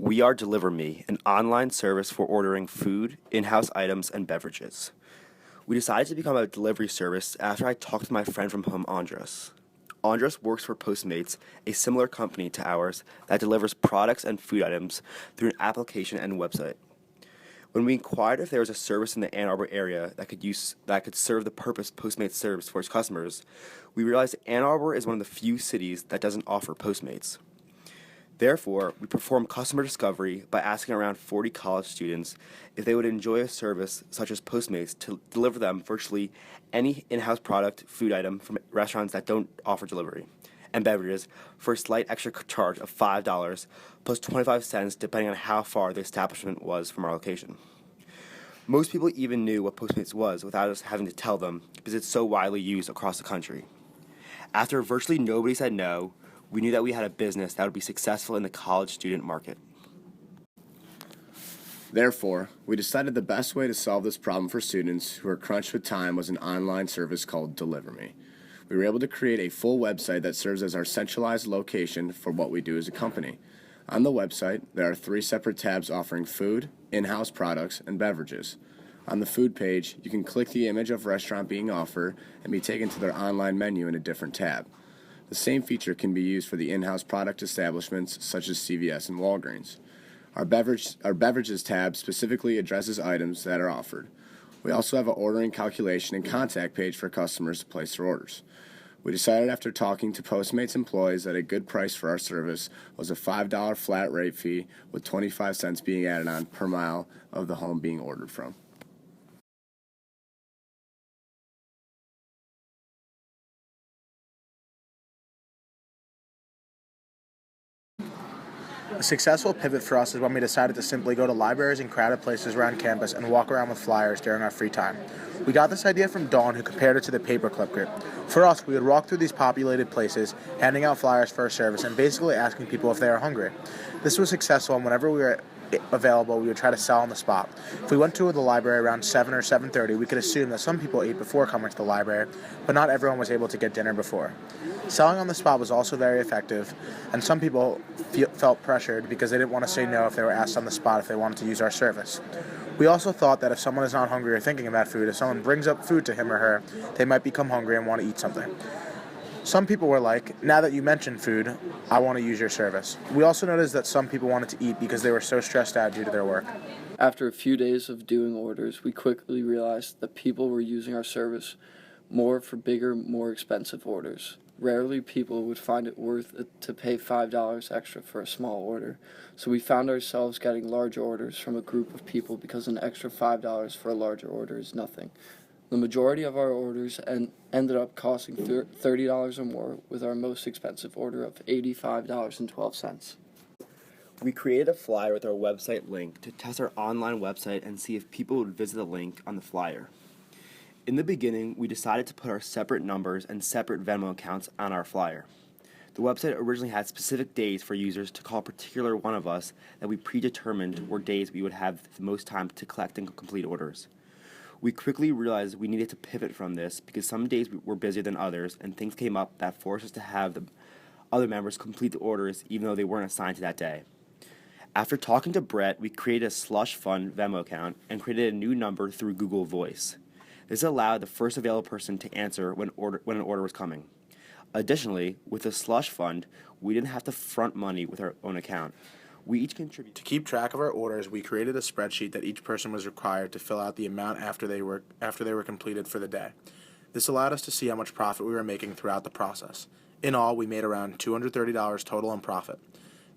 We are DeliverMe, an online service for ordering food, in-house items, and beverages. We decided to become a delivery service after I talked to my friend from home, Andres. Andres works for Postmates, a similar company to ours that delivers products and food items through an application and website. When we inquired if there was a service in the Ann Arbor area that could serve the purpose Postmates serves for its customers, we realized Ann Arbor is one of the few cities that doesn't offer Postmates. Therefore, we performed customer discovery by asking around 40 college students if they would enjoy a service such as Postmates to deliver them virtually any in-house product, food item from restaurants that don't offer delivery, and beverages for a slight extra charge of $5 plus 25 cents depending on how far the establishment was from our location. Most people even knew what Postmates was without us having to tell them because it's so widely used across the country. After virtually nobody said no, we knew that we had a business that would be successful in the college student market. Therefore, we decided the best way to solve this problem for students who are crunched with time was an online service called DeliverMe. We were able to create a full website that serves as our centralized location for what we do as a company. On the website, there are 3 separate tabs offering food, in-house products, and beverages. On the food page, you can click the image of restaurant being offered and be taken to their online menu in a different tab. The same feature can be used for the in-house product establishments such as CVS and Walgreens. Our beverages tab specifically addresses items that are offered. We also have an ordering calculation and contact page for customers to place their orders. We decided after talking to Postmates employees that a good price for our service was a $5 flat rate fee with 25 cents being added on per mile of the home being ordered from. A successful pivot for us is when we decided to simply go to libraries and crowded places around campus and walk around with flyers during our free time. We got this idea from Dawn, who compared it to the paperclip group. For us, we would walk through these populated places, handing out flyers for our service and basically asking people if they are hungry. This was successful, and whenever we were available, we would try to sell on the spot. If we went to the library around 7 or 7:30, we could assume that some people ate before coming to the library, but not everyone was able to get dinner before. Selling on the spot was also very effective, and some people felt pressured because they didn't want to say no if they were asked on the spot if they wanted to use our service. We also thought that if someone is not hungry or thinking about food, if someone brings up food to him or her, they might become hungry and want to eat something. Some people were like, now that you mentioned food, I want to use your service. We also noticed that some people wanted to eat because they were so stressed out due to their work. After a few days of doing orders, we quickly realized that people were using our service more for bigger, more expensive orders. Rarely people would find it worth it to pay $5 extra for a small order, so we found ourselves getting larger orders from a group of people because an extra $5 for a larger order is nothing. The majority of our orders ended up costing $30 or more, with our most expensive order of $85.12. We created a flyer with our website link to test our online website and see if people would visit the link on the flyer. In the beginning, we decided to put our separate numbers and separate Venmo accounts on our flyer. The website originally had specific days for users to call a particular one of us that we predetermined were days we would have the most time to collect and complete orders. We quickly realized we needed to pivot from this because some days were busier than others and things came up that forced us to have the other members complete the orders even though they weren't assigned to that day. After talking to Brett, we created a slush fund Venmo account and created a new number through Google Voice. This allowed the first available person to answer when an order was coming. Additionally, with the slush fund, we didn't have to front money with our own account. We each contribute. To keep track of our orders, we created a spreadsheet that each person was required to fill out the amount after they were completed for the day. This allowed us to see how much profit we were making throughout the process. In all, we made around $230 total in profit.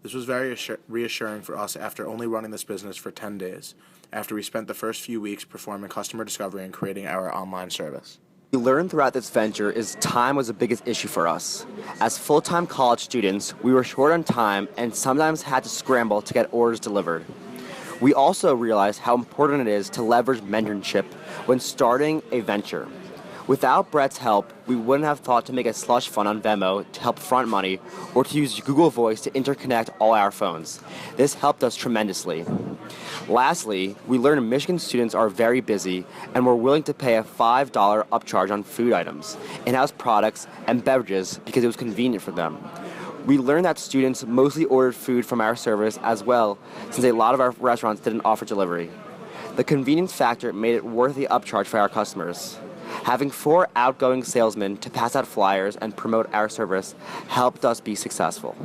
This was very reassuring for us after only running this business for 10 days, after we spent the first few weeks performing customer discovery and creating our online service. We learned throughout this venture is time was the biggest issue for us. As full-time college students, we were short on time and sometimes had to scramble to get orders delivered. We also realized how important it is to leverage mentorship when starting a venture. Without Brett's help, we wouldn't have thought to make a slush fund on Venmo to help front money or to use Google Voice to interconnect all our phones. This helped us tremendously. Lastly, we learned Michigan students are very busy and were willing to pay a $5 upcharge on food items, in-house products, and beverages because it was convenient for them. We learned that students mostly ordered food from our service as well, since a lot of our restaurants didn't offer delivery. The convenience factor made it worth the upcharge for our customers. Having 4 outgoing salesmen to pass out flyers and promote our service helped us be successful.